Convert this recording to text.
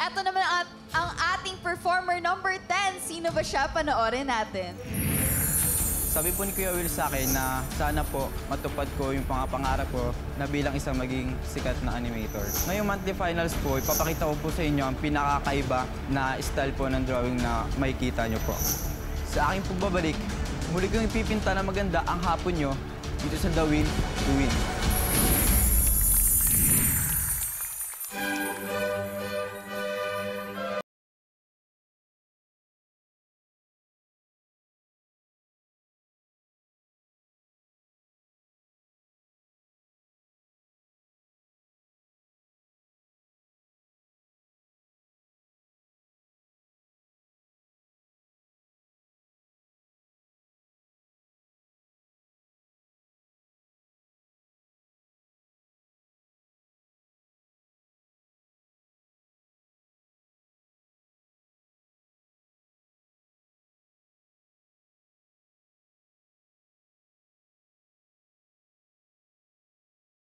Eto naman ang ating performer number 10. Sino ba siya? Panoorin natin. Sabi po ni Kuya Will sa akin na sana po matupad ko yung pangarap ko na bilang isang maging sikat na animator. Ngayong monthly finals po, ipapakita ko po sa inyo ang pinakakaiba na style po ng drawing na makikita nyo po. Sa aking pagbabalik, muli kong ipipinta na maganda ang hapon nyo dito sa The Will to Win.